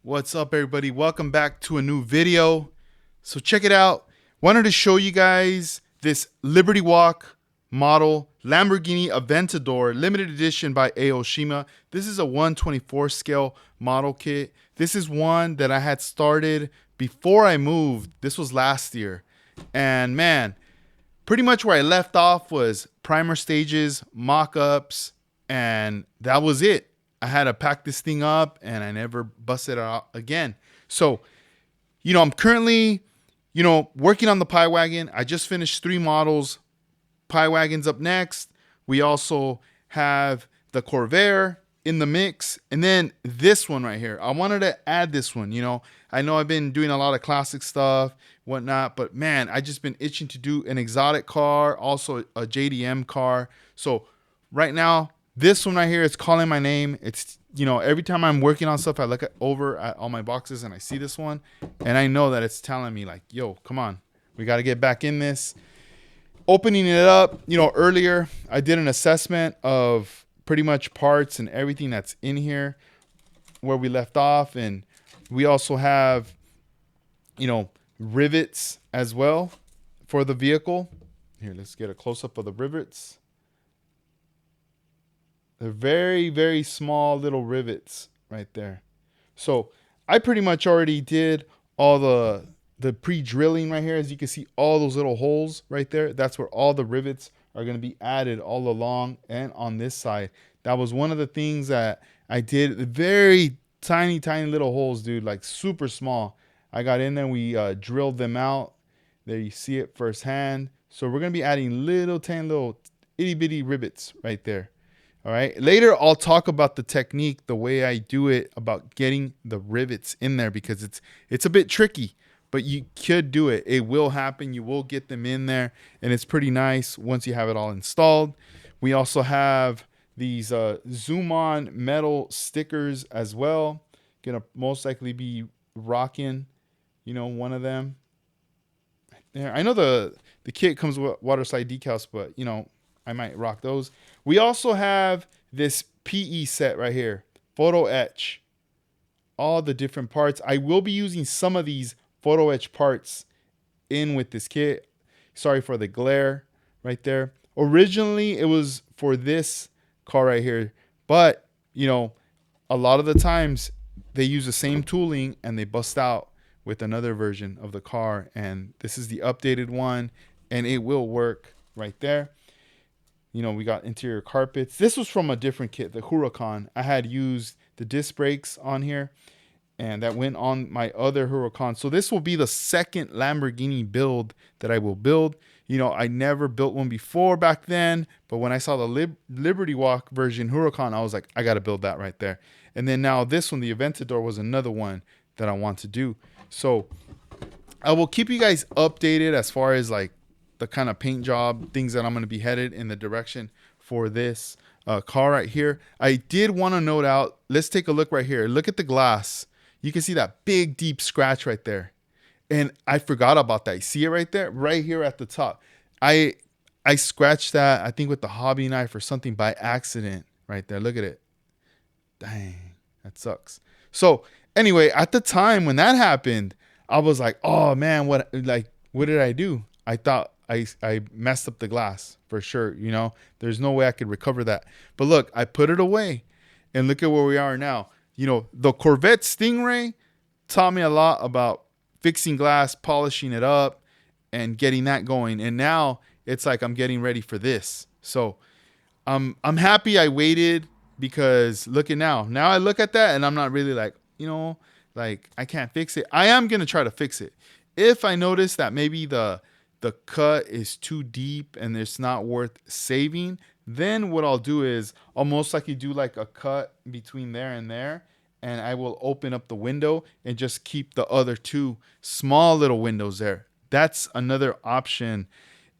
What's up, everybody? Welcome back to a new video. So check it out. Wanted to show you guys this Liberty Walk model Lamborghini Aventador limited edition by Aoshima. This is a 1/24 scale model kit. This is one that I had started before I moved. This was last year. And man, pretty much where I left off was primer stages, mock-ups, and that was it. I had to pack this thing up and I never busted it out again. So, I'm currently, working on the Pi Wagon. I just finished 3 models. Pi Wagon's up next. We also have the Corvair in the mix. And then this one right here. I wanted to add this one, I know I've been doing a lot of classic stuff, whatnot, but man, I just been itching to do an exotic car, also a JDM car. So right now, this one right here is calling my name. It's, every time I'm working on stuff, I look over at all my boxes and I see this one. And I know that it's telling me like, yo, come on. We got to get back in this. Opening it up, earlier, I did an assessment of pretty much parts and everything that's in here where we left off. And we also have, rivets as well for the vehicle. Here, let's get a close-up of the rivets. They're very, very small little rivets right there. So I pretty much already did all the pre-drilling right here. As you can see, all those little holes right there. That's where all the rivets are going to be added all along and on this side. That was one of the things that I did. Very tiny, tiny little holes, dude, like super small. I got in there. We drilled them out. There you see it firsthand. So we're going to be adding little, tiny, little itty-bitty rivets right there. All right. Later, I'll talk about the technique, the way I do it, about getting the rivets in there because it's a bit tricky, but you could do it. It will happen. You will get them in there, and it's pretty nice once you have it all installed. We also have these Zoom On metal stickers as well. Gonna most likely be rocking, one of them. There. I know the kit comes with water slide decals, but I might rock those. We also have this PE set right here, photo etch, all the different parts. I will be using some of these photo etch parts in with this kit. Sorry for the glare right there. Originally, it was for this car right here, but a lot of the times they use the same tooling and they bust out with another version of the car. And this is the updated one, and it will work right there. We got interior carpets. This was from a different kit, the Huracan. I had used the disc brakes on here, and that went on my other Huracan. So this will be the second Lamborghini build that I will build. I never built one before back then, but when I saw the Liberty Walk version Huracan, I was like, I got to build that right there. And then now this one, the Aventador, was another one that I want to do. So I will keep you guys updated as far as like the kind of paint job, things that I'm going to be headed in the direction for this car right here. I did want to note out, let's take a look right here. Look at the glass. You can see that big, deep scratch right there. And I forgot about that. You see it right there? Right here at the top. I scratched that, I think with the hobby knife or something by accident right there. Look at it. Dang, that sucks. So anyway, at the time when that happened, I was like, oh man, what did I do? I thought I messed up the glass for sure. There's no way I could recover that. But look, I put it away and look at where we are now. The Corvette Stingray taught me a lot about fixing glass, polishing it up, and getting that going. And now it's like I'm getting ready for this. So I'm happy I waited because look at now. Now I look at that and I'm not really like, I can't fix it. I am going to try to fix it. If I notice that maybe the cut is too deep and it's not worth saving, then what I'll do is I'll most likely do like a cut between there and there, and I will open up the window and just keep the other 2 small little windows there. That's another option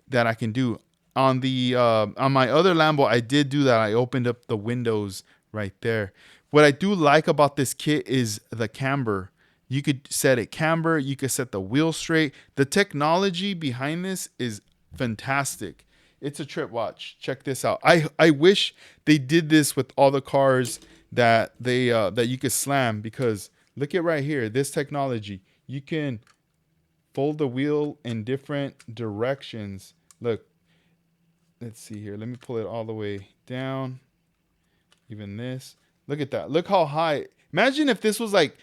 that I can do. On the on my other Lambo, I did do that. I opened up the windows right there. What I do like about this kit is the camber. You could set it camber. You could set the wheel straight. The technology behind this is fantastic. It's a trip. Watch. Check this out. I wish they did this with all the cars that that you could slam, because Look at right here, this technology. You can fold the wheel in different directions. Look, let's see here. Let me pull it all the way down. Even this. Look at that. Look how high. Imagine if this was like,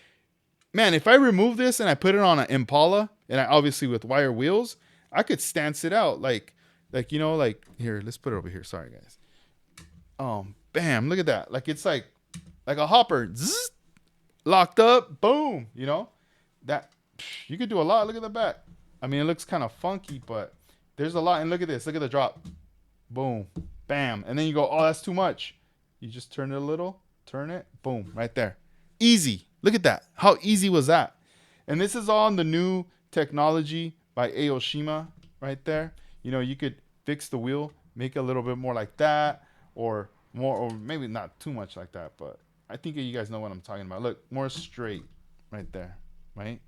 man, if I remove this and I put it on an Impala, and I obviously with wire wheels, I could stance it out like like here. Let's put it over here. Sorry, guys. Bam! Look at that. Like it's like a hopper. Zzz, locked up. Boom. That you could do a lot. Look at the back. I mean, it looks kind of funky, but there's a lot. And look at this. Look at the drop. Boom. Bam. And then you go, oh, that's too much. You just turn it a little. Turn it. Boom. Right there. Easy. Look at that. How easy was that? And this is all in the new technology by Aoshima right there. You could fix the wheel, make it a little bit more like that, or more, or maybe not too much like that, but I think you guys know what I'm talking about. Look, more straight right there, right?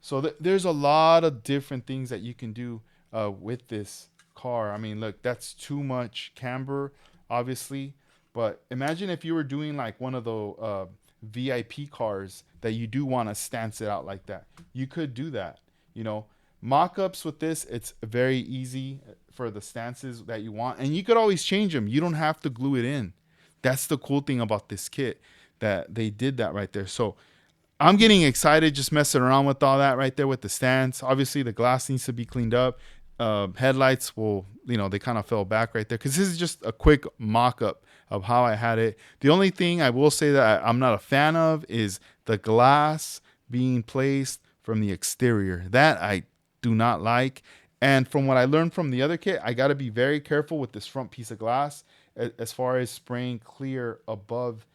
So there's a lot of different things that you can do with this car. I mean, look, that's too much camber, obviously. But imagine if you were doing like one of the VIP cars that you do want to stance it out like that. You could do that. Mock-ups with this, it's very easy for the stances that you want. And you could always change them. You don't have to glue it in. That's the cool thing about this kit, that they did that right there. So I'm getting excited just messing around with all that right there with the stance. Obviously, the glass needs to be cleaned up. Headlights will, they kind of fell back right there because this is just a quick mock-up of how I had it. The only thing I will say that I'm not a fan of is the glass being placed from the exterior. That I do not like. And from what I learned from the other kit, I got to be very careful with this front piece of glass as far as spraying clear above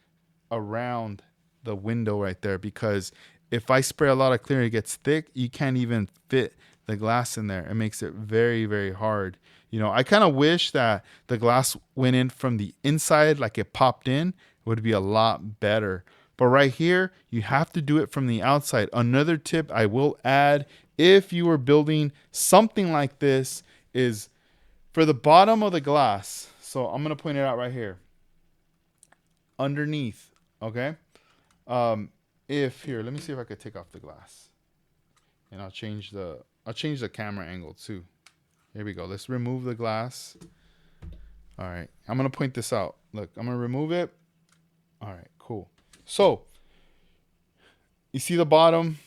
around the window right there, because if I spray a lot of clear, it gets thick. You can't even fit the glass in there. It makes it very, very hard. I kind of wish that the glass went in from the inside, like it popped in. It would be a lot better. But right here, you have to do it from the outside. Another tip I will add, if you were building something like this, is for the bottom of the glass. So I'm going to point it out right here. Underneath, okay? If here, let me see if I could take off the glass. And I'll change the camera angle too. Here we go. Let's remove the glass. All right. I'm going to point this out. Look, I'm going to remove it. All right, cool. So you see the bottom,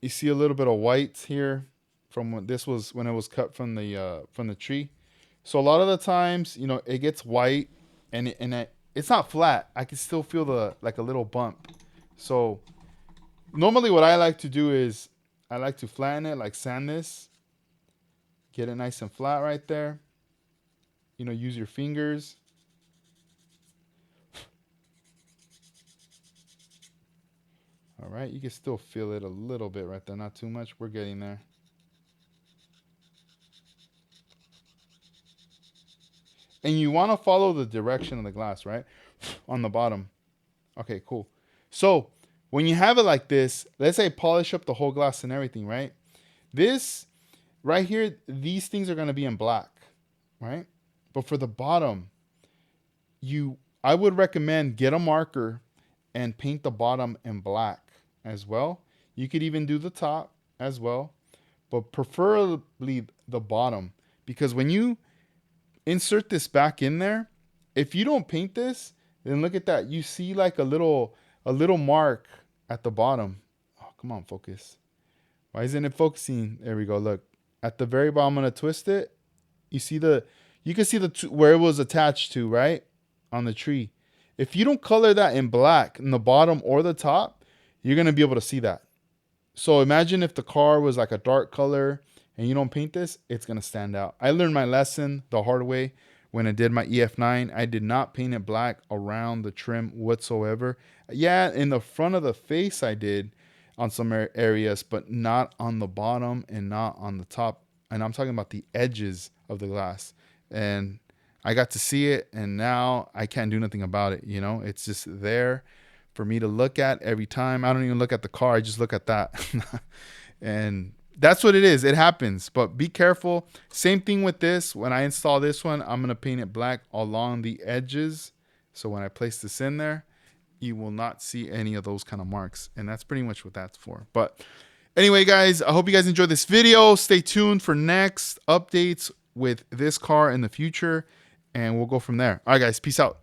you see a little bit of white here from when it was cut from the tree. So a lot of the times, it gets white and it's not flat. I can still feel like a little bump. So normally what I like to do is I like to flatten it, like sand this, get it nice and flat right there. Use your fingers. All right, you can still feel it a little bit right there, not too much. We're getting there. And you want to follow the direction of the glass, right? On the bottom. Okay, cool. So when you have it like this, let's say polish up the whole glass and everything, right? This right here, these things are going to be in black, right? But for the bottom, I would recommend get a marker and paint the bottom in black as well. You could even do the top as well, but preferably the bottom, because when you insert this back in there, if you don't paint this, then look at that. You see like a little mark at the bottom. Oh, come on, focus. Why isn't it focusing? There we go. Look, at the very bottom, I'm going to twist it. You can see where it was attached to, right? On the tree. If you don't color that in black in the bottom or the top, you're going to be able to see that. So imagine if the car was like a dark color and you don't paint this, it's going to stand out. I learned my lesson the hard way when I did my EF9. I did not paint it black around the trim whatsoever. Yeah, in the front of the face I did on some areas, but not on the bottom and not on the top. And I'm talking about the edges of the glass. And I got to see it, and now I can't do nothing about it. It's just there for me to look at every time. I don't even look at the car. I just look at that. And that's what it is. It happens, but be careful. Same thing with this. When I install this one, I'm going to paint it black along the edges. So when I place this in there, you will not see any of those kind of marks. And that's pretty much what that's for. But anyway, guys, I hope you guys enjoyed this video. Stay tuned for next updates with this car in the future, and we'll go from there. All right, guys, peace out.